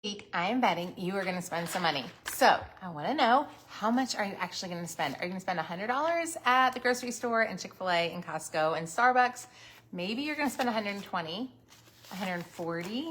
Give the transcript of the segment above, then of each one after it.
week, I am betting you are going to spend some money. So I want to know, how much are you actually going to spend? Are you going to spend $100 at the grocery store and Chick-fil-A and Costco and Starbucks? Maybe you're going to spend 120, 140,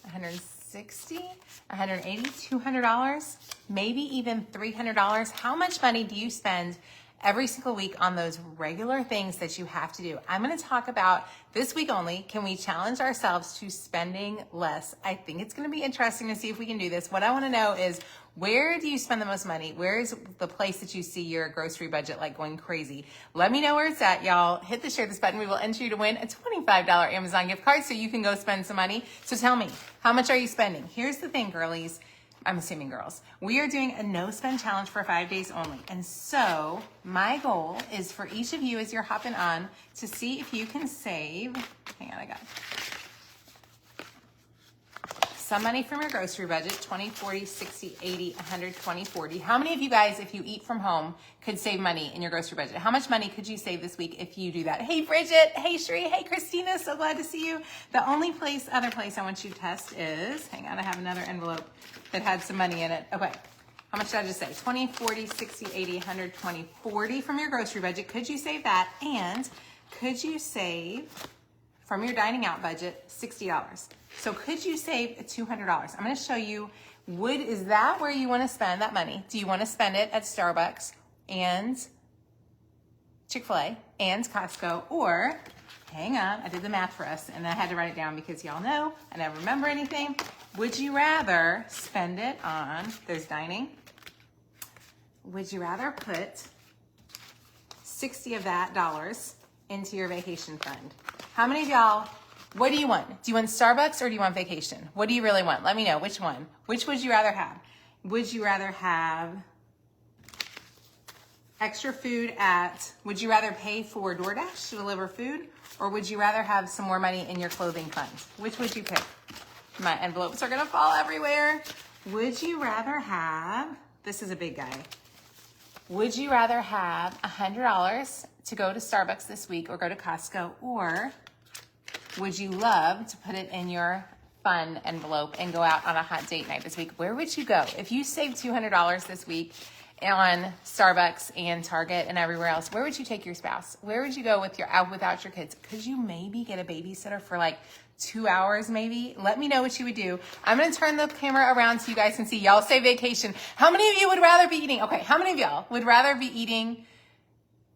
160, 180, $200, maybe even $300. How much money do you spend every single week on those regular things that you have to do? I'm going to talk about this week only. Can we challenge ourselves to spending less? I think it's going to be interesting to see if we can do this. What I want to know is, where do you spend the most money? Where is the place that you see your grocery budget like going crazy? Let me know where it's at, y'all. Hit the share this button. We will enter you to win a $25 Amazon gift card so you can go spend some money. So tell me, how much are you spending? Here's the thing, girlies. I'm assuming girls. We are doing a no spend challenge for 5 days only. And so my goal is for each of you, as you're hopping on, to see if you can save, hang on, I got some money from your grocery budget, 20, 40, 60, 80, 100, 20, 40. How many of you guys, if you eat from home, could save money in your grocery budget? How much money could you save this week if you do that? Hey, Bridget. Hey, Sheree. Hey, Christina. So glad to see you. The only other place I want you to test is, hang on, I have another envelope that had some money in it. Okay. How much did I just say? 20, 40, 60, 80, 100, 20, 40 from your grocery budget. Could you save that? And could you save from your dining out budget $60? So could you save $200? I'm going to show you, is that where you want to spend that money? Do you want to spend it at Starbucks and Chick-fil-A and Costco? Or, hang on, I did the math for us and I had to write it down because y'all know I never remember anything. Would you rather spend it on, there's dining. Would you rather put 60 of that dollars into your vacation fund? How many of y'all, what do you want? Do you want Starbucks or do you want vacation? What do you really want? Let me know which one. Which would you rather have? Would you rather have extra food would you rather pay for DoorDash to deliver food, or would you rather have some more money in your clothing fund? Which would you pick? My envelopes are gonna fall everywhere. Would you rather have, this is a big guy. Would you rather have $100 to go to Starbucks this week or go to Costco, or would you love to put it in your fun envelope and go out on a hot date night this week? Where would you go? If you saved $200 this week on Starbucks and Target and everywhere else, where would you take your spouse? Where would you go without your kids? Could you maybe get a babysitter for like 2 hours maybe? Let me know what you would do. I'm going to turn the camera around so you guys can see. Y'all say vacation. How many of you would rather be eating? Okay, how many of y'all would rather be eating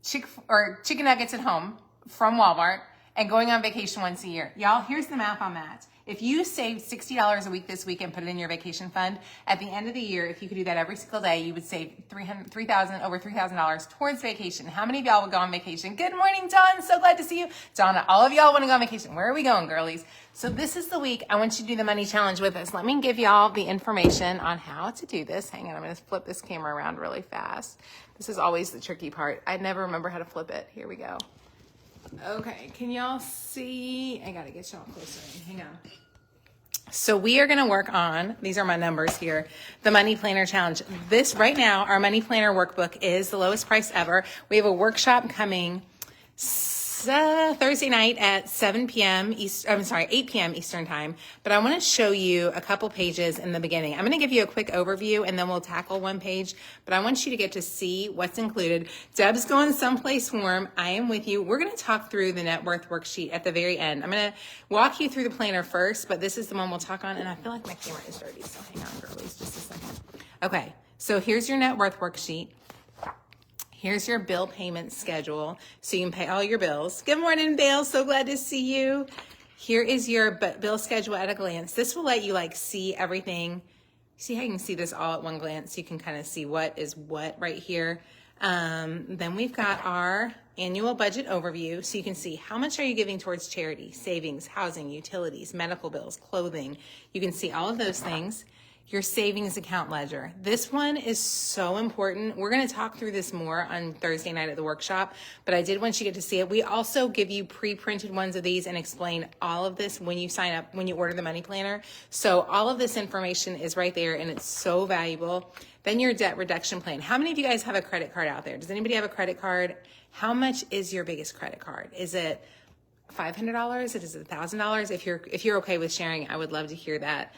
chicken nuggets at home from Walmart and going on vacation once a year? Y'all, here's the math on that. If you saved $60 a week this week and put it in your vacation fund, at the end of the year, if you could do that every single day, you would save over $3,000 towards vacation. How many of y'all would go on vacation? Good morning, Dawn. So glad to see you. Donna, all of y'all want to go on vacation. Where are we going, girlies? So this is the week I want you to do the money challenge with us. Let me give y'all the information on how to do this. Hang on, I'm going to flip this camera around really fast. This is always the tricky part. I never remember how to flip it. Here we go. Okay, can y'all see? I gotta get y'all closer in. Hang on. So we are gonna work on, these are my numbers here, the Money Planner Challenge. This right now, our Money Planner workbook is the lowest price ever. We have a workshop coming Thursday night at 8 p.m. Eastern time. But I want to show you a couple pages in the beginning. I'm going to give you a quick overview and then we'll tackle one page. But I want you to get to see what's included. Deb's going someplace warm. I am with you. We're going to talk through the net worth worksheet at the very end. I'm going to walk you through the planner first, but this is the one we'll talk on. And I feel like my camera is dirty, so hang on, girlies, just a second. Okay, so here's your net worth worksheet. Here's your bill payment schedule, so you can pay all your bills. Good morning, Bale. So glad to see you. Here is your bill schedule at a glance. This will let you see everything. See how you can see this all at one glance? You can kind of see what is what right here. Then we've got our annual budget overview, so you can see how much are you giving towards charity, savings, housing, utilities, medical bills, clothing. You can see all of those things. Your savings account ledger. This one is so important. We're going to talk through this more on Thursday night at the workshop, but I did want you to get to see it. We also give you pre-printed ones of these and explain all of this when you sign up, when you order the money planner. So all of this information is right there and it's so valuable. Then your debt reduction plan. How many of you guys have a credit card out there? Does anybody have a credit card? How much is your biggest credit card? Is it $500? It is $1,000. If you're okay with sharing, I would love to hear that.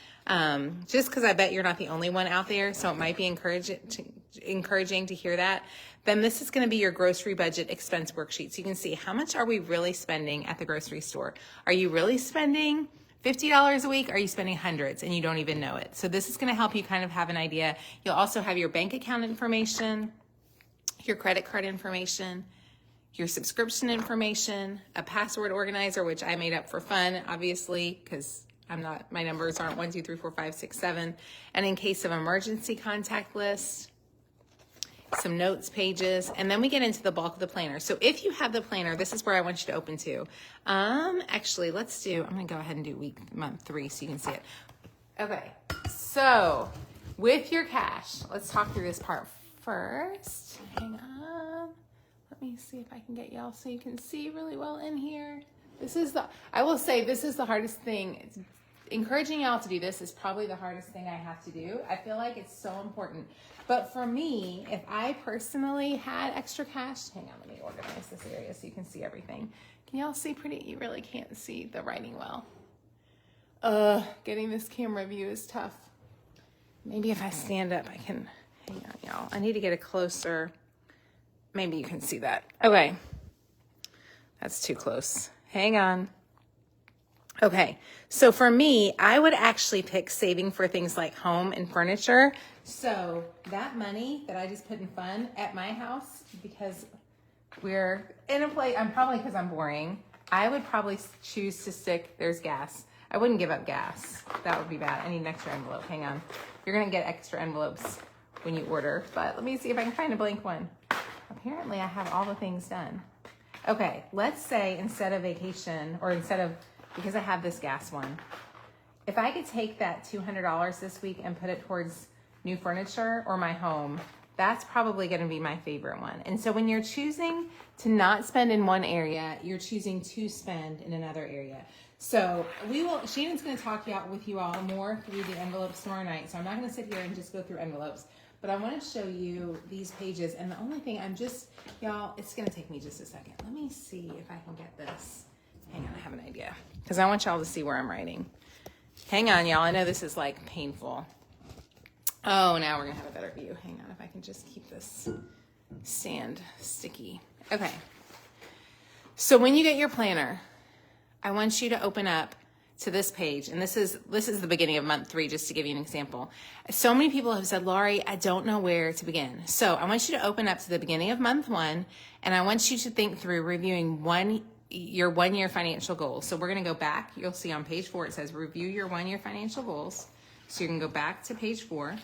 Just because I bet you're not the only one out there, so it might be encouraging to hear that. Then this is going to be your grocery budget expense worksheet. So you can see how much are we really spending at the grocery store. Are you really spending $50 a week? Are you spending hundreds and you don't even know it? So this is going to help you kind of have an idea. You'll also have your bank account information, your credit card information, your subscription information, a password organizer, which I made up for fun, obviously, because my numbers aren't 1, 2, 3, 4, 5, 6, 7. And in case of emergency, contact list, some notes pages, and then we get into the bulk of the planner. So if you have the planner, this is where I want you to open to. Actually, I'm gonna go ahead and do month 3 so you can see it. Okay, so with your cash, let's talk through this part first. Hang on. Let me see if I can get y'all so you can see really well in here. I will say this is the hardest thing. Encouraging y'all to do this is probably the hardest thing I have to do. I feel like it's so important. But for me, if I personally had extra cash, hang on, let me organize this area so you can see everything. Can y'all see pretty? You really can't see the writing well. Getting this camera view is tough. Maybe if I stand up, I can, hang on y'all. I need to get a closer, maybe you can see that. Okay, that's too close. Hang on. Okay, so for me, I would actually pick saving for things like home and furniture. So that money that I just put in fun at my house, because we're in a place, because I'm boring, I would probably choose to stick, there's gas. I wouldn't give up gas. That would be bad. I need an extra envelope. Hang on. You're going to get extra envelopes when you order, but let me see if I can find a blank one. Apparently I have all the things done. Okay, let's say instead of vacation, or because I have this gas one, if I could take that $200 this week and put it towards new furniture or my home, that's probably going to be my favorite one. And so when you're choosing to not spend in one area, you're choosing to spend in another area. So Shannon's going to talk with you all more through the envelopes tomorrow night. So I'm not going to sit here and just go through envelopes, but I want to show you these pages. And the only thing y'all, it's going to take me just a second. Let me see if I can get this. Hang on, I have an idea. Because I want y'all to see where I'm writing. Hang on, y'all. I know this is like painful. Oh, now we're going to have a better view. Hang on, if I can just keep this stand sticky. Okay. So when you get your planner, I want you to open up to this page. And this is the beginning of month 3, just to give you an example. So many people have said, Laurie, I don't know where to begin. So I want you to open up to the beginning of month 1, and I want you to think through reviewing your 1-year financial goals. So we're going to go back. You'll see on page 4, it says review your 1-year financial goals. So you can go back to page 4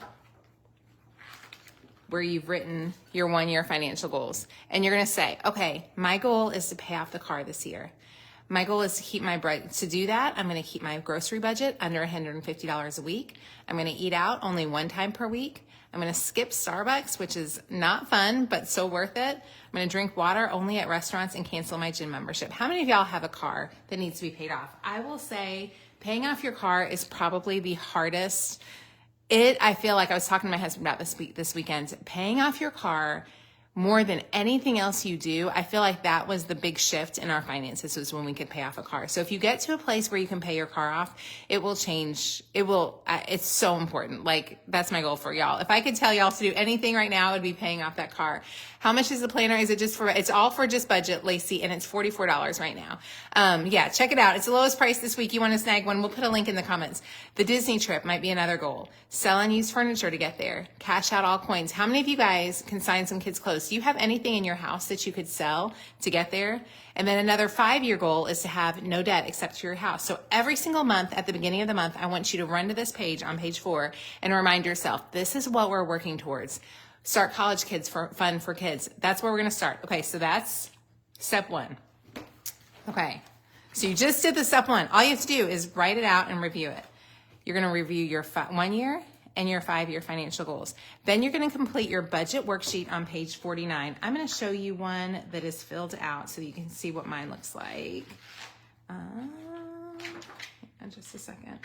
where you've written your 1-year financial goals. And you're going to say, okay, my goal is to pay off the car this year. My goal is to keep to do that, I'm going to keep my grocery budget under $150 a week. I'm going to eat out only 1 time per week. I'm going to skip Starbucks, which is not fun, but so worth it. I'm going to drink water only at restaurants and cancel my gym membership. How many of y'all have a car that needs to be paid off? I will say paying off your car is probably the hardest. I feel like I was talking to my husband about this weekend. Paying off your car more than anything else you do, I feel like that was the big shift in our finances, was when we could pay off a car. So if you get to a place where you can pay your car off, it will change. It's so important. Like, that's my goal for y'all. If I could tell y'all to do anything right now, it would be paying off that car. How much is the planner? It's all for just budget, Lacey, and it's $44 right now. Yeah, check it out. It's the lowest price this week. You want to snag one? We'll put a link in the comments. The Disney trip might be another goal. Sell unused furniture to get there. Cash out all coins. How many of you guys can sign some kids' clothes? Do you have anything in your house that you could sell to get there? And then another 5-year goal is to have no debt except for your house. So every single month, at the beginning of the month, I want you to run to this page on page 4 and remind yourself, this is what we're working towards. Start college kids fund for kids. That's where we're going to start. Okay, so that's step 1. Okay, so you just did the step 1. All you have to do is write it out and review it. You're going to review your 1-year and your 5-year financial goals. Then you're going to complete your budget worksheet on page 49. I'm going to show you one that is filled out so that you can see what mine looks like. Just a second.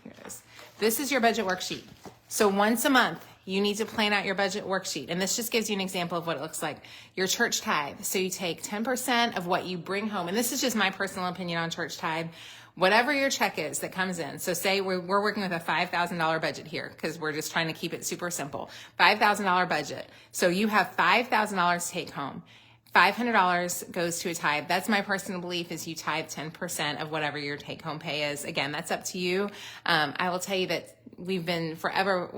Here it is. This is your budget worksheet. So once a month, you need to plan out your budget worksheet. And this just gives you an example of what it looks like. Your church tithe. So you take 10% of what you bring home. And this is just my personal opinion on church tithe. Whatever your check is that comes in. So say we're working with a $5,000 budget here because we're just trying to keep it super simple. $5,000 budget. So you have $5,000 to take home. $500 goes to a tithe. That's my personal belief, is you tithe 10% of whatever your take home pay is. Again, that's up to you. I will tell you that we've been forever,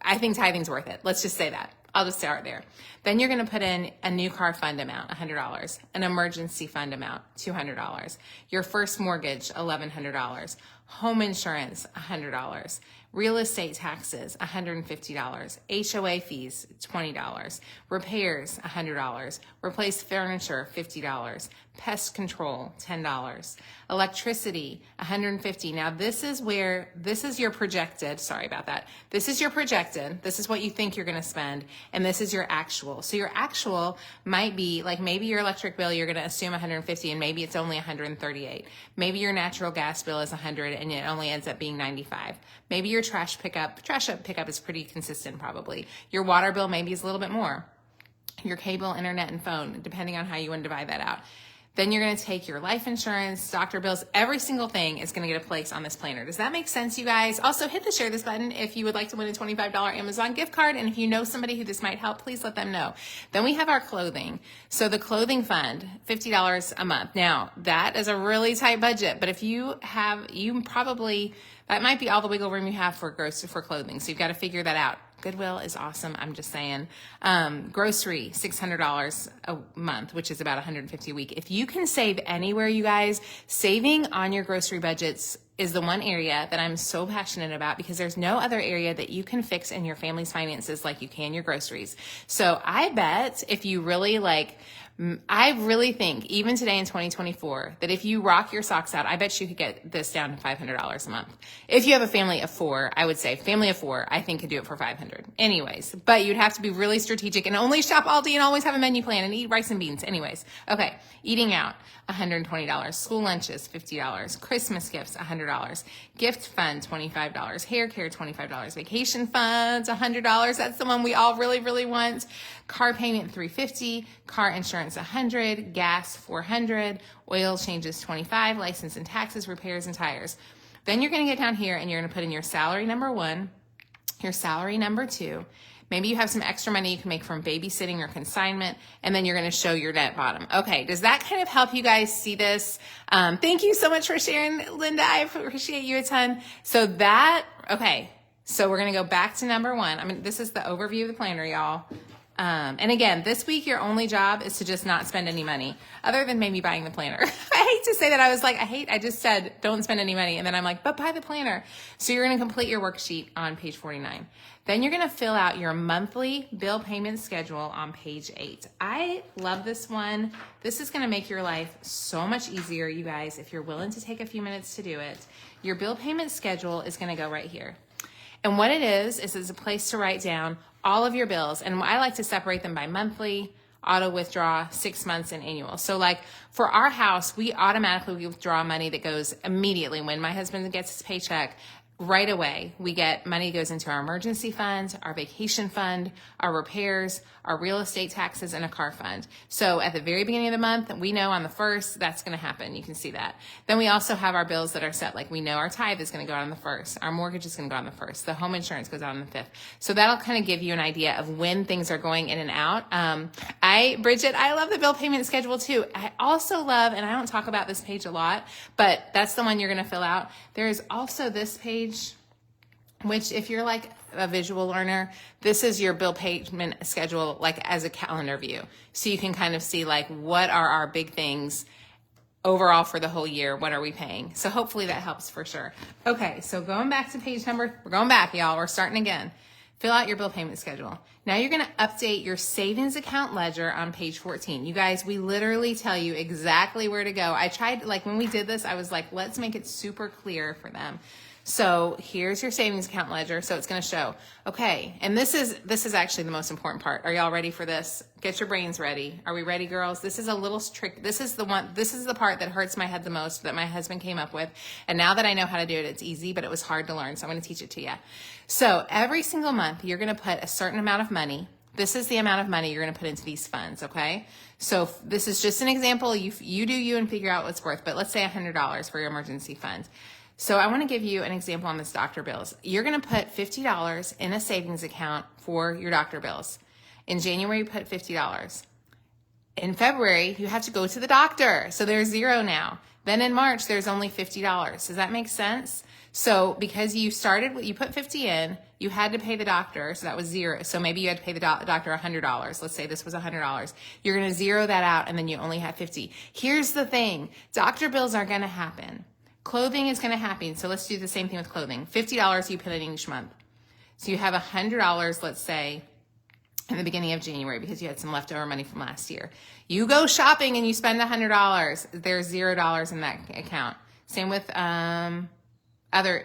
I think tithing's worth it. Let's just say that. I'll just start there. Then you're going to put in a new car fund amount, $100, an emergency fund amount, $200, your first mortgage, $1,100, home insurance, $100, real estate taxes, $150, HOA fees, $20, repairs, $100, replace furniture, $50, pest control, $10, electricity, $150. Now this is your projected, sorry about that. This is your projected, this is what you think you're going to spend, and this is your actual. So your actual might be, like maybe your electric bill, you're going to assume $150 and maybe it's only $138. Maybe your natural gas bill is $100 and it only ends up being $95. Maybe your trash pickup is pretty consistent probably. Your water bill maybe is a little bit more. Your cable, internet, and phone, depending on how you want to divide that out. Then you're going to take your life insurance, doctor bills, every single thing is going to get a place on this planner. Does that make sense, you guys? Also, hit the share this button if you would like to win a $25 Amazon gift card. And if you know somebody who this might help, please let them know. Then we have our clothing. So the clothing fund, $50 a month. Now, that is a really tight budget, but if you have, that might be all the wiggle room you have for clothing. So you've got to figure that out. Goodwill is awesome. I'm just saying. Grocery, $600 a month, which is about $150 a week. If you can save anywhere, you guys, saving on your grocery budgets is the one area that I'm so passionate about, because there's no other area that you can fix in your family's finances like you can your groceries. So I bet if you really I really think even today in 2024 that if you rock your socks out, I bet you could get this down to $500 a month. If you have a family of 4, I would say family of 4, I think could do it for $500. Anyways, but you'd have to be really strategic and only shop Aldi and always have a menu plan and eat rice and beans. Anyways, okay, eating out, $120, school lunches, $50, Christmas gifts, $100, gift fund, $25, hair care, $25, vacation funds, $100. That's the one we all really, really want. Car payment, $350, car insurance, $100, gas, $400, oil changes, $25, license and taxes, repairs and tires. Then you're going to get down here and you're going to put in your salary number 1, your salary number 2. Maybe you have some extra money you can make from babysitting or consignment, and then you're going to show your net bottom. Okay, does that kind of help you guys see this? Thank you so much for sharing, Linda. I appreciate you a ton. So we're going to go back to number 1. This is the overview of the planner, y'all. And again, this week, your only job is to just not spend any money other than maybe buying the planner. I hate to say that. I just said, don't spend any money. And then I'm like, but buy the planner. So you're going to complete your worksheet on page 49. Then you're going to fill out your monthly bill payment schedule on page 8. I love this one. This is going to make your life so much easier, you guys, if you're willing to take a few minutes to do it. Your bill payment schedule is going to go right here. And what it is it's a place to write down all of your bills. And I like to separate them by monthly, auto withdraw, 6 months, and annual. So for our house, we automatically withdraw money that goes immediately when my husband gets his paycheck. Right away, we get money that goes into our emergency fund, our vacation fund, our repairs, our real estate taxes, and a car fund. So at the very beginning of the month, we know on the 1st, that's going to happen. You can see that. Then we also have our bills that are set. We know our tithe is going to go out on the 1st. Our mortgage is going to go on the 1st. The home insurance goes out on the 5th. So that'll kind of give you an idea of when things are going in and out. Bridget, I love the bill payment schedule too. I also love, and I don't talk about this page a lot, but that's the one you're going to fill out. There's also this page, which if you're a visual learner, this is your bill payment schedule as a calendar view. So you can kind of see what are our big things overall for the whole year, what are we paying? So hopefully that helps for sure. Okay, so going back to page number, we're going back, y'all, we're starting again. Fill out your bill payment schedule. Now you're going to update your savings account ledger on page 14. You guys, we literally tell you exactly where to go. I tried, like when we did this, I was like, let's make it super clear for them. So here's your savings account ledger. So it's going to show, okay. And this is actually the most important part. Are y'all ready for this? Get your brains ready. Are we ready, girls? This is a little trick. This is the part that hurts my head the most that my husband came up with. And now that I know how to do it, it's easy, but it was hard to learn. So I'm going to teach it to you. So every single month, you're going to put a certain amount of money. This is the amount of money you're going to put into these funds. Okay. So this is just an example. You do you and figure out what's worth, but let's say $100 for your emergency fund. So I want to give you an example on this doctor bills. You're going to put $50 in a savings account for your doctor bills. In January, you put $50. In February, you have to go to the doctor. So there's $0 now. Then in March, there's only $50. Does that make sense? So because you put 50 in, you had to pay the doctor. So that was $0. So maybe you had to pay the doctor $100. Let's say this was $100. You're going to zero that out and then you only have 50. Here's the thing. Doctor bills are going to happen. Clothing is going to happen. So let's do the same thing with clothing. $50 you put in each month. So you have $100, let's say, in the beginning of January because you had some leftover money from last year. You go shopping and you spend $100. There's $0 in that account. Same with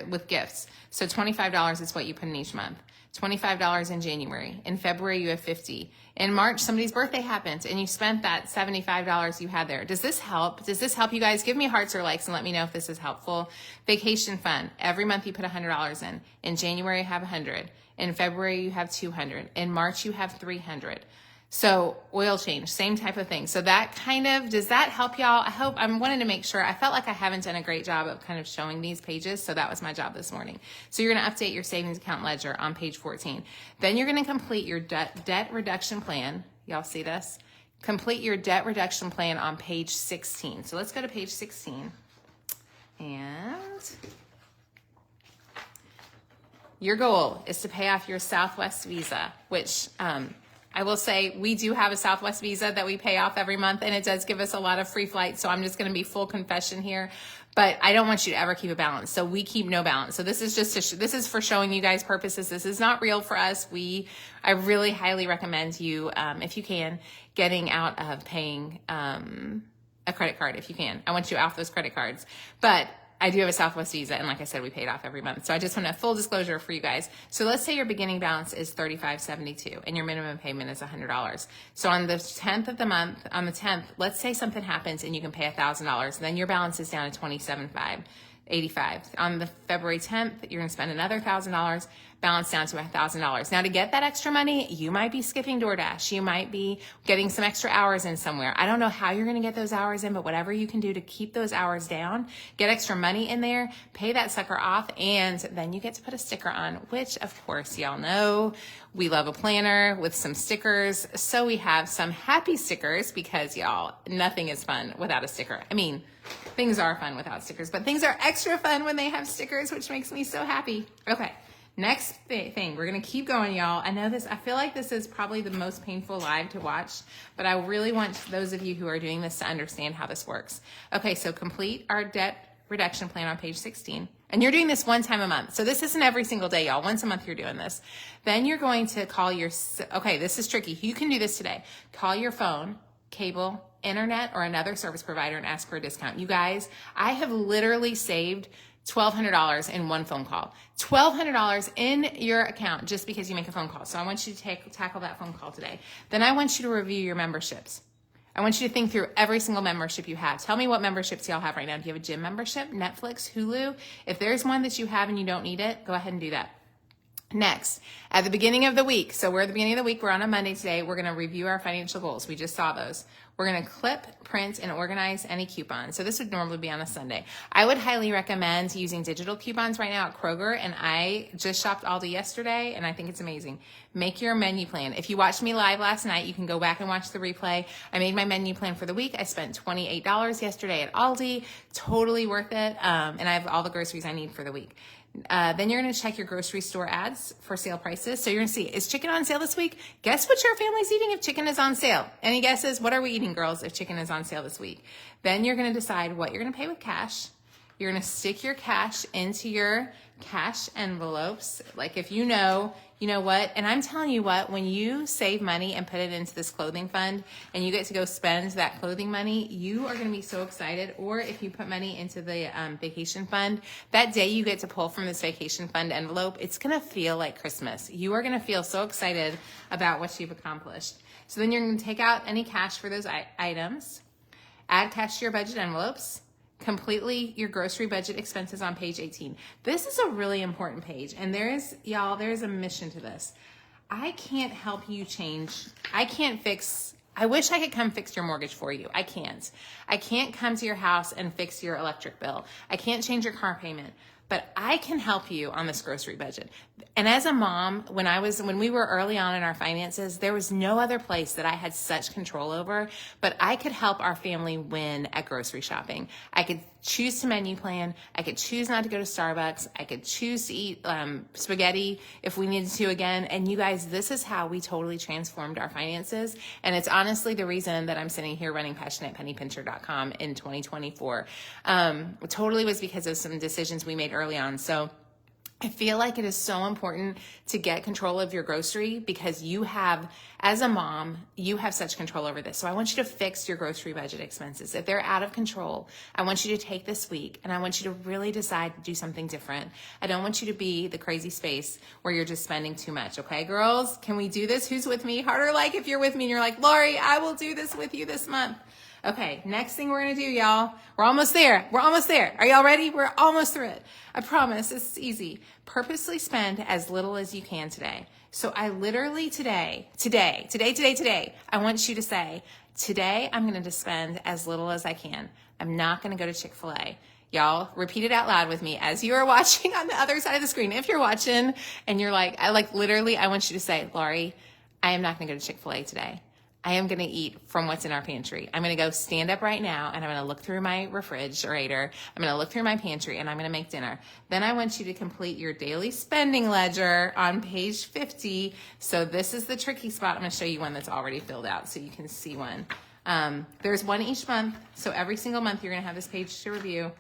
with gifts. So $25 is what you put in each month. $25 in January. In February, you have $50. In March, somebody's birthday happens and you spent that $75 you had there. Does this help? Does this help you guys? Give me hearts or likes and let me know if this is helpful. Vacation fund. Every month you put $100 in. In January, you have $100. In February, you have $200. In March, you have $300. So oil change, same type of thing. So that does that help y'all? I wanted to make sure. I felt like I haven't done a great job of kind of showing these pages. So that was my job this morning. So you're going to update your savings account ledger on page 14. Then you're going to complete your debt reduction plan. Y'all see this? Complete your debt reduction plan on page 16. So let's go to page 16. And your goal is to pay off your Southwest Visa, which, I will say we do have a Southwest Visa that we pay off every month, and it does give us a lot of free flights. So I'm just going to be full confession here, but I don't want you to ever keep a balance. So we keep no balance. So this is just this is for showing you guys purposes. This is not real for us. I really highly recommend you, if you can, getting out of paying a credit card if you can. I want you off those credit cards, but I do have a Southwest Visa, and like I said, we pay it off every month. So I just want a full disclosure for you guys. So let's say your beginning balance is $35.72, and your minimum payment is $100. So on the 10th of the month, on the 10th, let's say something happens and you can pay $1,000. Then your balance is down to $27,585. On the February 10th, you're going to spend another $1,000, balance down to $1,000. Now to get that extra money, you might be skipping DoorDash. You might be getting some extra hours in somewhere. I don't know how you're going to get those hours in, but whatever you can do to keep those hours down, get extra money in there, pay that sucker off, and then you get to put a sticker on, which of course y'all know we love a planner with some stickers. So we have some happy stickers because y'all, nothing is fun without a sticker. I mean, things are fun without stickers, but things are extra fun when they have stickers, which makes me so happy. Okay. Next thing, we're going to keep going, y'all. I feel like this is probably the most painful live to watch, but I really want those of you who are doing this to understand how this works. Okay, so complete our debt reduction plan on page 16. And you're doing this one time a month. So this isn't every single day, y'all. Once a month you're doing this. Then you're going to call okay, this is tricky. You can do this today. Call your phone, cable, internet, or another service provider and ask for a discount. You guys, I have literally saved $1,200 in one phone call. $1,200 in your account just because you make a phone call. So I want you to tackle that phone call today. Then I want you to review your memberships. I want you to think through every single membership you have. Tell me what memberships y'all have right now. Do you have a gym membership, Netflix, Hulu? If there's one that you have and you don't need it, go ahead and do that. Next, at the beginning of the week, so we're at the beginning of the week, we're on a Monday today, we're going to review our financial goals. We just saw those. We're going to clip, print, and organize any coupons. So this would normally be on a Sunday. I would highly recommend using digital coupons right now at Kroger, and I just shopped Aldi yesterday, and I think it's amazing. Make your menu plan. If you watched me live last night, you can go back and watch the replay. I made my menu plan for the week. I spent $28 yesterday at Aldi. Totally worth it, and I have all the groceries I need for the week. Then you're going to check your grocery store ads for sale prices. So you're going to see, is chicken on sale this week? Guess what your family's eating if chicken is on sale? Any guesses? What are we eating, girls, if chicken is on sale this week? Then you're going to decide what you're going to pay with cash. You're gonna stick your cash into your cash envelopes. Like if you know what, and I'm telling you what, when you save money and put it into this clothing fund and you get to go spend that clothing money, you are gonna be so excited. Or if you put money into the vacation fund, that day you get to pull from this vacation fund envelope, it's gonna feel like Christmas. You are gonna feel so excited about what you've accomplished. So then you're gonna take out any cash for those items, add cash to your budget envelopes, completely your grocery budget expenses on page 18. This is a really important page, and there's a mission to this. I can't help you change. I wish I could come fix your mortgage for you. I can't. I can't come to your house and fix your electric bill. I can't change your car payment, but I can help you on this grocery budget. And as a mom, when we were early on in our finances, there was no other place that I had such control over, but I could help our family win at grocery shopping. I could choose to menu plan. I could choose not to go to Starbucks. I could choose to eat spaghetti if we needed to again. And you guys, this is how we totally transformed our finances. And it's honestly the reason that I'm sitting here running passionatepennypincher.com in 2024. Totally was because of some decisions we made early on. So I feel like it is so important to get control of your grocery because as a mom, you have such control over this. So I want you to fix your grocery budget expenses. If they're out of control, I want you to take this week and I want you to really decide to do something different. I don't want you to be the crazy space where you're just spending too much. Okay, girls, can we do this? Who's with me? Harder like if you're with me and you're like, Lori, I will do this with you this month. Okay, next thing we're gonna do, y'all, we're almost there. Are y'all ready? We're almost through it. I promise, it's easy. Purposely spend as little as you can today. So I literally today, I want you to say, today I'm gonna just spend as little as I can. I'm not gonna go to Chick-fil-A. Y'all, repeat it out loud with me as you are watching on the other side of the screen. If you're watching and you're like, I want you to say, Laurie, I am not gonna go to Chick-fil-A today. I am going to eat from what's in our pantry. I'm going to go stand up right now and I'm going to look through my refrigerator. I'm going to look through my pantry and I'm going to make dinner. Then I want you to complete your daily spending ledger on page 50. So this is the tricky spot. I'm going to show you one that's already filled out so you can see one. There's one each month. So every single month you're going to have this page to review.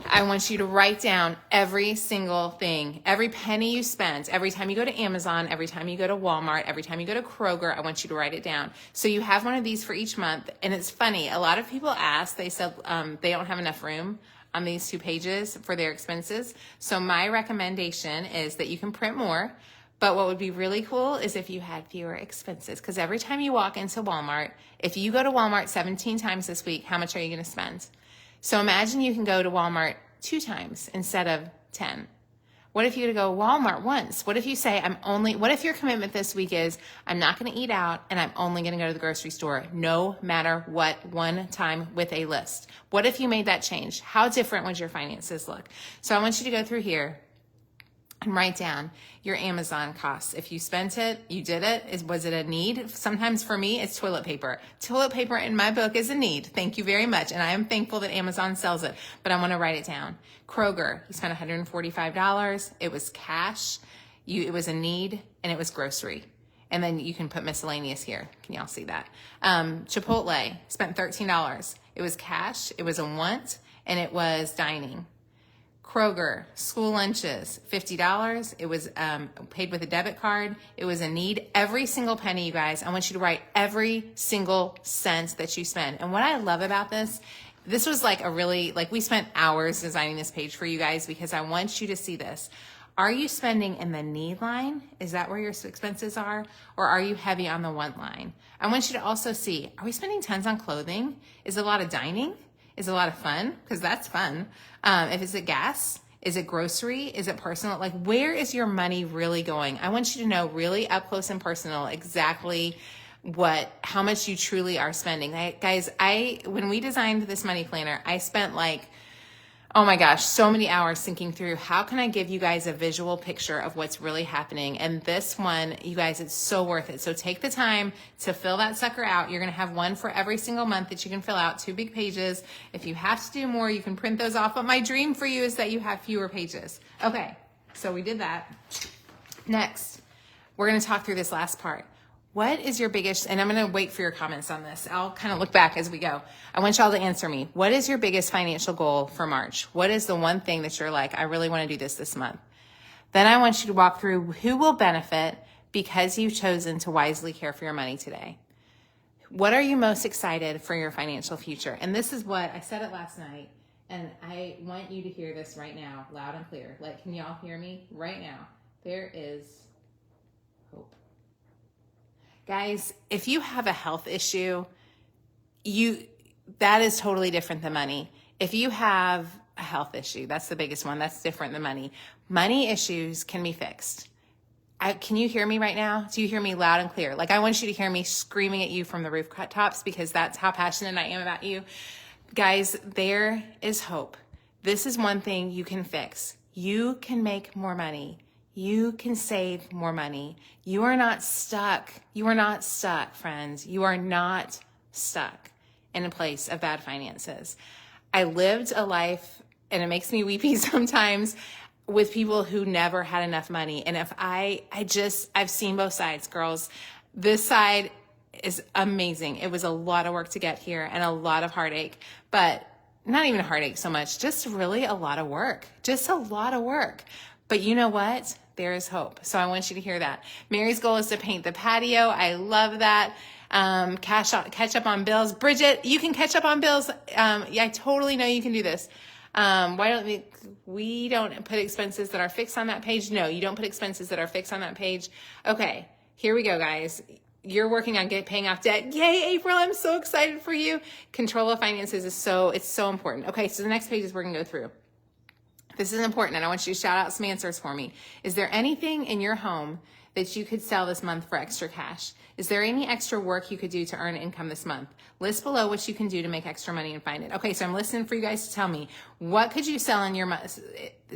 I want you to write down every single thing, every penny you spent, every time you go to Amazon, every time you go to Walmart, every time you go to Kroger, I want you to write it down. So you have one of these for each month. And it's funny, a lot of people ask, they said they don't have enough room on these 2 pages for their expenses. So my recommendation is that you can print more. But what would be really cool is if you had fewer expenses. Because every time you walk into Walmart, if you go to Walmart 17 times this week, how much are you going to spend? So imagine you can go to Walmart 2 times instead of 10. What if you go to Walmart once? What if you say, what if your commitment this week is, I'm not going to eat out and I'm only going to go to the grocery store no matter what, one time with a list? What if you made that change? How different would your finances look? So I want you to go through here and write down your Amazon costs. If you spent it, you did it. Was it a need? Sometimes for me, it's toilet paper. Toilet paper in my book is a need. Thank you very much. And I am thankful that Amazon sells it, but I want to write it down. Kroger, you spent $145. It was cash. It was a need and it was grocery. And then you can put miscellaneous here. Can y'all see that? Chipotle, spent $13. It was cash. It was a want and it was dining. Kroger, school lunches, $50. It was paid with a debit card. It was a need. Every single penny, you guys, I want you to write every single cent that you spend. And what I love about this was we spent hours designing this page for you guys because I want you to see this. Are you spending in the need line? Is that where your expenses are? Or are you heavy on the want line? I want you to also see, are we spending tons on clothing? Is it a lot of dining? Is it a lot of fun? Because that's fun. If it's gas, is it grocery? Is it personal? Where is your money really going? I want you to know really up close and personal exactly how much you truly are spending. Guys, when we designed this money planner, I spent oh my gosh, so many hours thinking through how can I give you guys a visual picture of what's really happening. And this one, you guys, it's so worth it. So take the time to fill that sucker out. You're going to have one for every single month that you can fill out, 2 big pages. If you have to do more, you can print those off. But my dream for you is that you have fewer pages. Okay, so we did that. Next, we're going to talk through this last part. What is your biggest, and I'm going to wait for your comments on this. I'll kind of look back as we go. I want y'all to answer me. What is your biggest financial goal for March? What is the one thing that you're like, I really want to do this month? Then I want you to walk through who will benefit because you've chosen to wisely care for your money today. What are you most excited for your financial future? And this is what, I said it last night, and I want you to hear this right now, loud and clear. Like, can y'all hear me right now? There is hope. Guys, if you have a health issue, that is totally different than money. If you have a health issue, that's the biggest one. That's different than money. Money issues can be fixed. Can you hear me right now? Do you hear me loud and clear? Like, I want you to hear me screaming at you from the rooftops because that's how passionate I am about you. Guys, there is hope. This is one thing you can fix. You can make more money. You can save more money. You are not stuck. You are not stuck, friends. You are not stuck in a place of bad finances. I lived a life, and it makes me weepy sometimes, with people who never had enough money. And if I've seen both sides, girls. This side is amazing. It was a lot of work to get here and a lot of heartache, but not even a heartache so much, just really a lot of work, just a lot of work. But you know what? There is hope. So I want you to hear that. Mary's goal is to paint the patio. I love that. Catch up on bills. Bridget, you can catch up on bills. Yeah, I totally know you can do this. Why don't we don't put expenses that are fixed on that page? No, you don't put expenses that are fixed on that page. Okay, here we go, guys. You're working on paying off debt. Yay, April, I'm so excited for you. Control of finances is so important. Okay, so the next pages we're gonna go through. This is important, and I want you to shout out some answers for me. Is there anything in your home that you could sell this month for extra cash? Is there any extra work you could do to earn income this month? List below what you can do to make extra money and find it. Okay, so I'm listening for you guys to tell me, what could you sell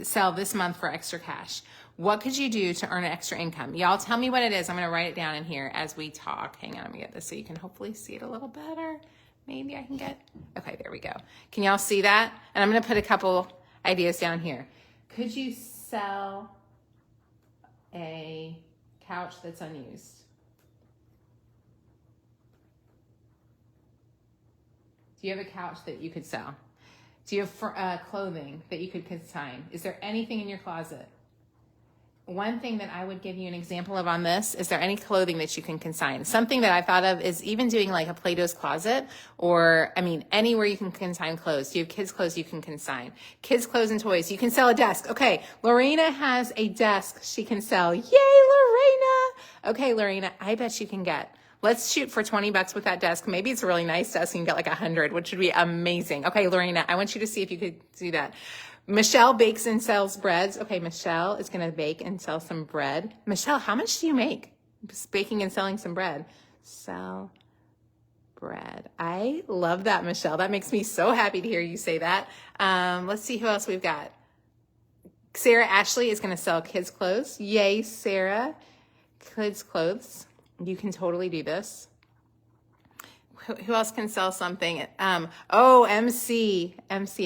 sell this month for extra cash? What could you do to earn an extra income? Y'all tell me what it is. I'm gonna write it down in here as we talk. Hang on, let me get this so you can hopefully see it a little better. Maybe I can get, okay, there we go. Can y'all see that? And I'm gonna put a couple ideas down here. Could you sell a couch that's unused? Do you have a couch that you could sell? Do you have clothing that you could consign? Is there anything in your closet? One thing that I would give you an example of on this, is there any clothing that you can consign? Something that I thought of is even doing like a Play-Doh's closet, or, I mean, anywhere you can consign clothes. Do you have kids' clothes you can consign? Kids' clothes and toys. You can sell a desk. Okay, Lorena has a desk she can sell. Yay, Lorena! Okay, Lorena, I bet you can get, let's shoot for $20 with that desk. Maybe it's a really nice desk. You can get like 100, which would be amazing. Okay, Lorena, I want you to see if you could do that. Michelle bakes and sells breads. Okay, Michelle is going to bake and sell some bread. Michelle, how much do you make just baking and selling some bread? Sell bread. I love that, Michelle. That makes me so happy to hear you say that. Let's see who else we've got. Sarah Ashley is going to sell kids' clothes. Yay, Sarah. Kids' clothes. You can do this. Who else can sell something? MC,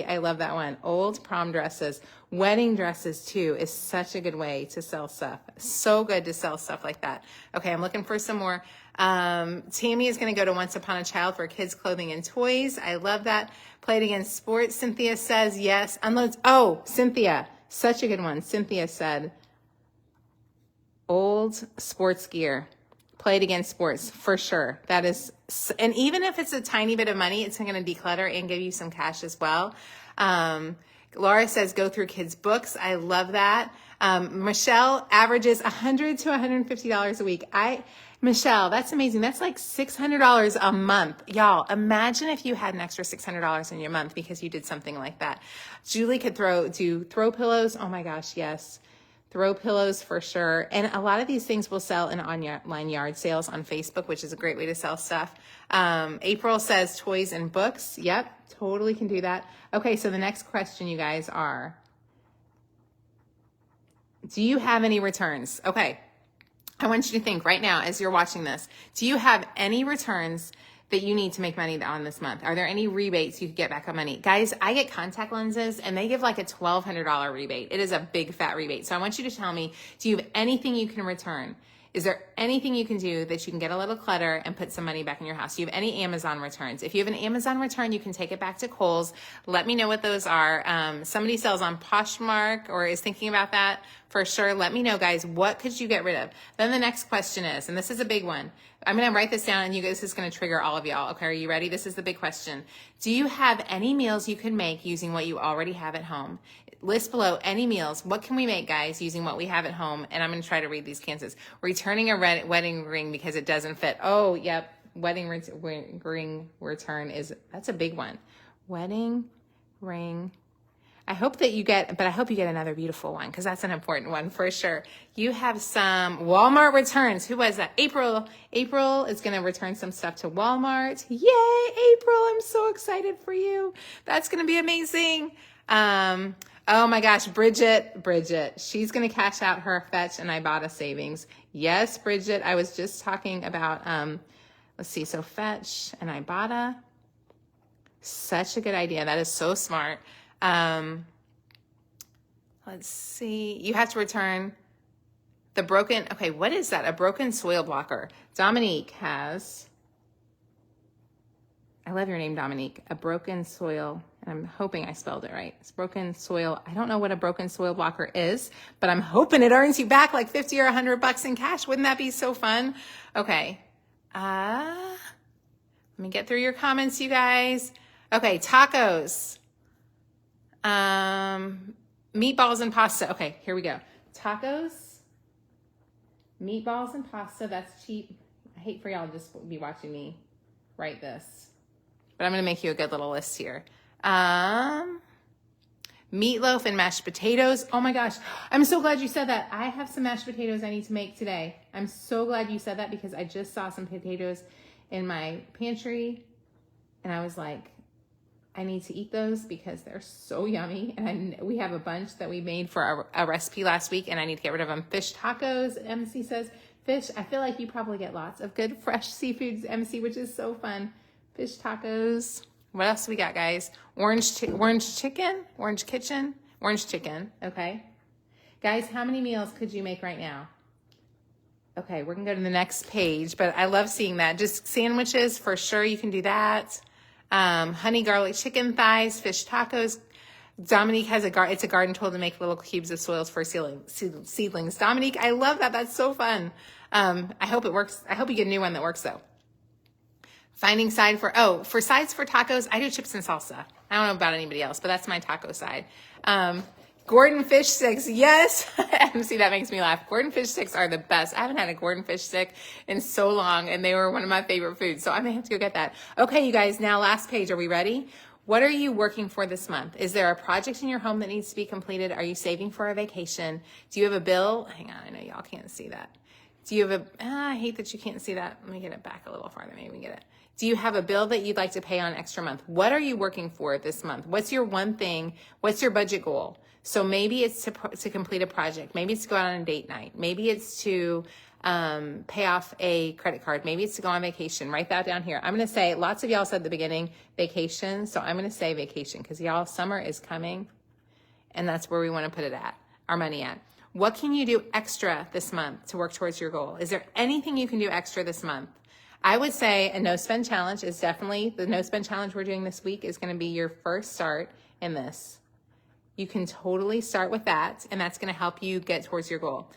I love that one. Old prom dresses, wedding dresses too is such a good way to sell stuff. So good to sell stuff like that. Okay, I'm looking for some more. Tammy is going to go to Once Upon a Child for kids' clothing and toys. I love that. Played Against Sports. Cynthia says yes. Unloads. Oh, Cynthia, such a good one. Cynthia said old sports gear. Played Against Sports, for sure. That is, and even if it's a tiny bit of money, it's going to declutter and give you some cash as well. Laura says go through kids' books. I love that. Michelle averages $100 to $150 a week. Michelle, that's amazing. That's like $600 a month. Y'all, imagine if you had an extra $600 in your month because you did something like that. Julie could do throw pillows. Oh my gosh, yes. Throw pillows for sure. And a lot of these things will sell in online yard sales on Facebook, which is a great way to sell stuff. April says toys and books. Yep, totally can do that. Okay, so the next question, you guys, are, do you have any returns? Okay, I want you to think right now as you're watching this, do you have any returns that you need to make money on this month? Are there any rebates you could get back on money? Guys, I get contact lenses and they give like a $1,200 rebate. It is a big fat rebate. So I want you to tell me, do you have anything you can return? Is there anything you can do that you can get a little clutter and put some money back in your house? Do you have any Amazon returns? If you have an Amazon return, you can take it back to Kohl's. Let me know what those are. Somebody sells on Poshmark or is thinking about that for sure. Let me know, guys. What could you get rid of? Then the next question is, and this is a big one. I'm going to write this down and you guys, this is going to trigger all of y'all. Okay, are you ready? This is the big question. Do you have any meals you could make using what you already have at home? List below any meals. What can we make, guys, using what we have at home? And I'm going to try to read these cancers. Returning a wedding ring because it doesn't fit. Oh, yep. Wedding ring return that's a big one. Wedding ring. I hope you get another beautiful one because that's an important one for sure. You have some Walmart returns. Who was that? April. April is going to return some stuff to Walmart. Yay, April. I'm so excited for you. That's going to be amazing. Oh my gosh, Bridget, she's going to cash out her Fetch and Ibotta savings. Yes, Bridget, I was just talking about, let's see, so Fetch and Ibotta, such a good idea. That is so smart. Let's see, you have to return the broken, okay, what is that? A broken soil blocker. Dominique has, I love your name, Dominique, a broken soil. And I'm hoping I spelled it right. It's broken soil. I don't know what a broken soil blocker is, but I'm hoping it earns you back like 50 or $100 in cash. Wouldn't that be so fun? Okay. Let me get through your comments, you guys. Okay, tacos. Meatballs and pasta. Okay, here we go. Tacos, meatballs and pasta. That's cheap. I hate for y'all to just be watching me write this, but I'm going to make you a good little list here. Meatloaf and mashed potatoes. Oh my gosh. I'm so glad you said that. I have some mashed potatoes I need to make today. I'm so glad you said that because I just saw some potatoes in my pantry and I was like, I need to eat those because they're so yummy. And we have a bunch that we made for a recipe last week and I need to get rid of them. Fish tacos, MC says. Fish, I feel like you probably get lots of good fresh seafoods, MC, which is so fun. Fish tacos. What else we got, guys? Orange chicken. Okay. Guys, how many meals could you make right now? Okay, we're going to go to the next page, but I love seeing that. Just sandwiches, for sure you can do that. Honey garlic chicken thighs, fish tacos. Dominique has it's a garden tool to make little cubes of soils for seedlings. Dominique, I love that. That's so fun. I hope it works. I hope you get a new one that works, though. Finding side for sides for tacos, I do chips and salsa. I don't know about anybody else, but that's my taco side. Gordon fish sticks, yes. See, that makes me laugh. Gordon fish sticks are the best. I haven't had a Gordon fish stick in so long, and they were one of my favorite foods, so I may have to go get that. Okay, you guys, now last page. Are we ready? What are you working for this month? Is there a project in your home that needs to be completed? Are you saving for a vacation? Do you have a bill? Hang on, I know y'all can't see that. Do you have I hate that you can't see that. Let me get it back a little farther. Maybe we can get it. Do you have a bill that you'd like to pay on extra month? What are you working for this month? What's your one thing? What's your budget goal? So maybe it's to complete a project. Maybe it's to go out on a date night. Maybe it's to pay off a credit card. Maybe it's to go on vacation. Write that down here. I'm going to say, lots of y'all said at the beginning, vacation. So I'm going to say vacation because y'all, summer is coming and that's where we want to put it at, our money at. What can you do extra this month to work towards your goal? Is there anything you can do extra this month? I would say a no spend challenge is definitely, the no spend challenge we're doing this week is going to be your first start in this. You can totally start with that, and that's going to help you get towards your goal.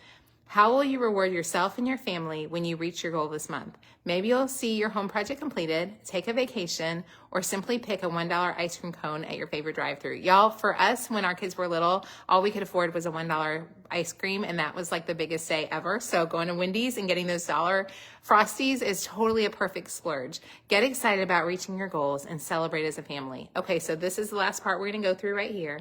How will you reward yourself and your family when you reach your goal this month? Maybe you'll see your home project completed, take a vacation, or simply pick a $1 ice cream cone at your favorite drive-thru. Y'all, for us, when our kids were little, all we could afford was a $1 ice cream, and that was like the biggest day ever. So going to Wendy's and getting those dollar Frosties is totally a perfect splurge. Get excited about reaching your goals and celebrate as a family. Okay, so this is the last part we're going to go through right here.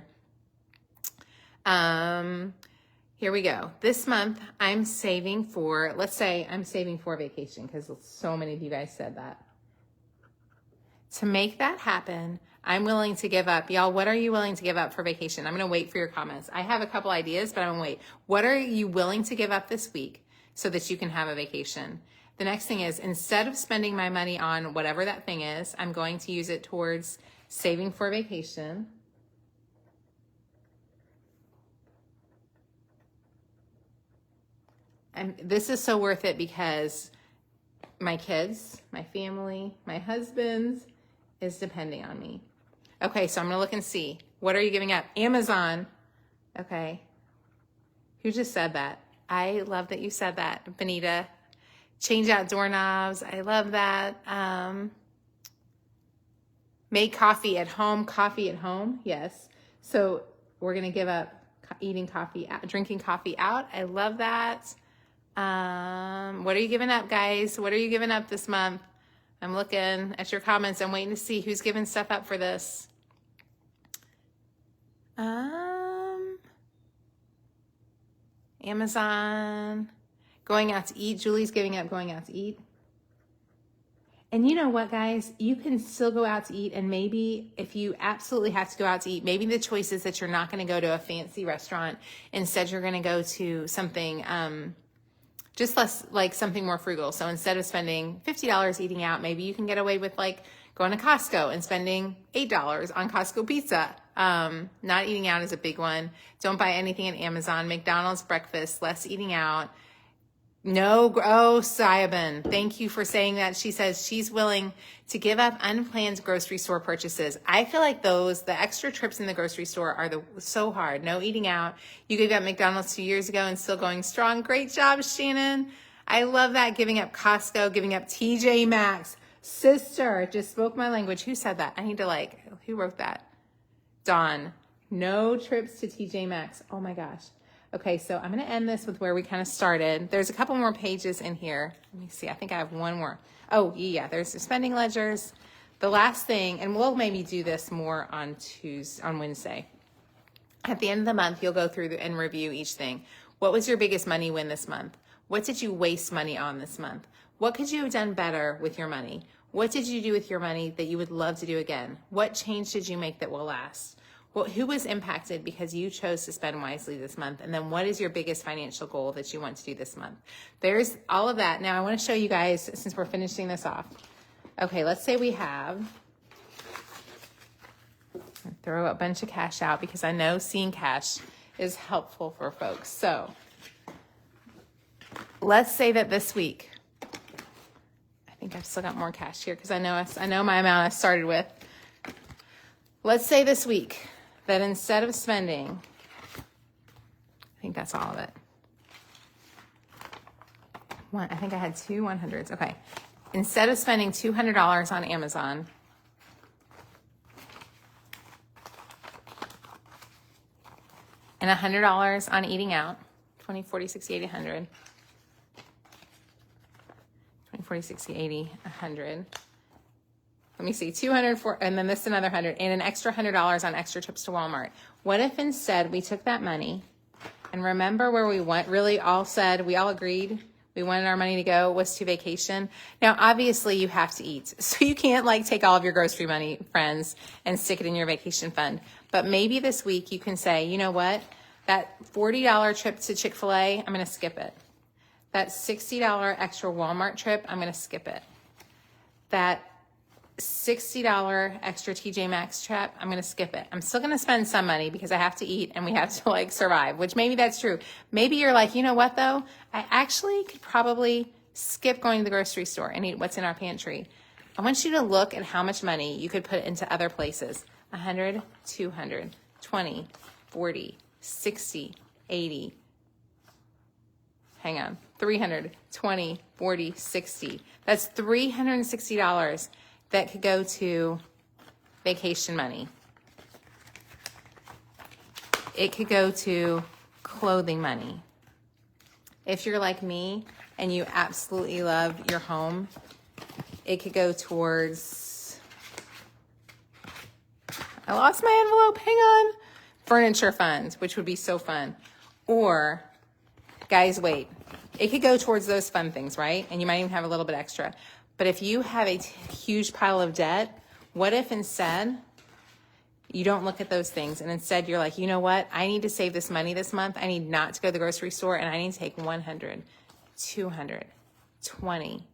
Here we go. This month, I'm saving for, let's say I'm saving for vacation because so many of you guys said that. To make that happen, I'm willing to give up. Y'all, what are you willing to give up for vacation? I'm going to wait for your comments. I have a couple ideas, but I'm going to wait. What are you willing to give up this week so that you can have a vacation? The next thing is, instead of spending my money on whatever that thing is, I'm going to use it towards saving for vacation. this is so worth it because my kids, my family, my husband is depending on me. Okay, so I'm gonna look and see. What are you giving up? Amazon. Okay. Who just said that? I love that you said that, Benita. Change out doorknobs. I love that. Make coffee at home. Coffee at home. Yes. So we're going to give up eating coffee, drinking coffee out. I love that. What are you giving up, guys? What are you giving up this month? I'm looking at your comments. I'm waiting to see who's giving stuff up for this. Amazon. Going out to eat. Julie's giving up going out to eat. And you know what, guys? You can still go out to eat, and maybe if you absolutely have to go out to eat, maybe the choice is that you're not going to go to a fancy restaurant. Instead, you're going to go to something just less, like something more frugal. So instead of spending $50 eating out, maybe you can get away with like going to Costco and spending $8 on Costco pizza. Not eating out is a big one. Don't buy anything at Amazon. McDonald's breakfast, less eating out. No, oh, Sayabin, thank you for saying that. She says she's willing to give up unplanned grocery store purchases. I feel like the extra trips in the grocery store are so hard. No eating out. You gave up McDonald's 2 years ago and still going strong. Great job, Shannon. I love that. Giving up Costco, giving up TJ Maxx. Sister, just spoke my language. Who said that? I need to who wrote that? Dawn. No trips to TJ Maxx. Oh my gosh. Okay, so I'm going to end this with where we kind of started. There's a couple more pages in here. Let me see. I think I have one more. Oh, yeah, there's the spending ledgers. The last thing, and we'll maybe do this more on Wednesday. At the end of the month, you'll go through and review each thing. What was your biggest money win this month? What did you waste money on this month? What could you have done better with your money? What did you do with your money that you would love to do again? What change did you make that will last? Well, who was impacted because you chose to spend wisely this month? And then what is your biggest financial goal that you want to do this month? There's all of that. Now I want to show you guys, since we're finishing this off. Okay, let's say we have, throw a bunch of cash out because I know seeing cash is helpful for folks. So let's say that this week, I think I've still got more cash here because I know my amount I started with. Let's say this week that instead of spending, I think that's all of it. I think I had 2 100s. Okay. Instead of spending $200 on Amazon, and $100 on eating out, 20, 40, 60, 80, 100. 20, 40, 60, 80, 100. Let me see, 200 for, and then this another 100, and an extra $100 on extra trips to Walmart. What if instead we took that money and remember where we went? Really, we all agreed we wanted our money to go was to vacation. Now, obviously, you have to eat, so you can't take all of your grocery money, friends, and stick it in your vacation fund. But maybe this week you can say, you know what? That $40 trip to Chick-fil-A, I'm going to skip it. That $60 extra Walmart trip, I'm going to skip it. That $60 extra TJ Maxx trip, I'm going to skip it. I'm still going to spend some money because I have to eat and we have to survive, which maybe that's true. Maybe you're like, you know what though? I actually could probably skip going to the grocery store and eat what's in our pantry. I want you to look at how much money you could put into other places. 100, 200, 20, 40, 60, 80. Hang on. 300, 20, 40, 60. That's $360 that could go to vacation money. It could go to clothing money. If you're like me and you absolutely love your home, it could go towards, I lost my envelope, hang on, furniture funds, which would be so fun. Or, guys, wait, it could go towards those fun things, right? And you might even have a little bit extra. But if you have a huge pile of debt, what if instead you don't look at those things and instead you're like, you know what? I need to save this money this month. I need not to go to the grocery store and I need to take 100, 200, 20,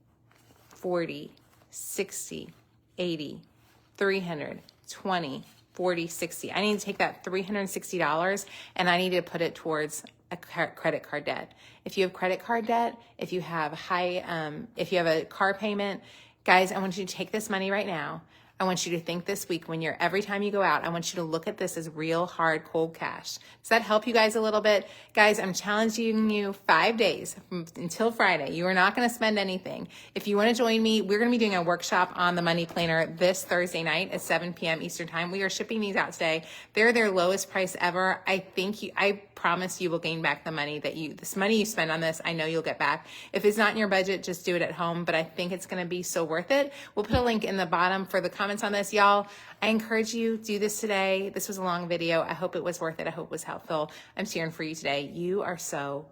40, 60, 80, 300, 20, 40, 60. I need to take that $360 and I need to put it towards a credit card debt. If you have credit card debt, if you have if you have a car payment, guys, I want you to take this money right now. I want you to think this week every time you go out, I want you to look at this as real hard cold cash. Does that help you guys a little bit? Guys, I'm challenging you 5 days until Friday. You are not going to spend anything. If you want to join me, we're going to be doing a workshop on the money planner this Thursday night at 7 p.m. Eastern time. We are shipping these out today. They're their lowest price ever. I promise you will gain back the money this money you spend on this. I know you'll get back. If it's not in your budget, just do it at home, but I think it's going to be so worth it. We'll put a link in the bottom for the comments on this. Y'all, I encourage you, do this today. This was a long video. I hope it was worth it. I hope it was helpful. I'm cheering for you today. You are so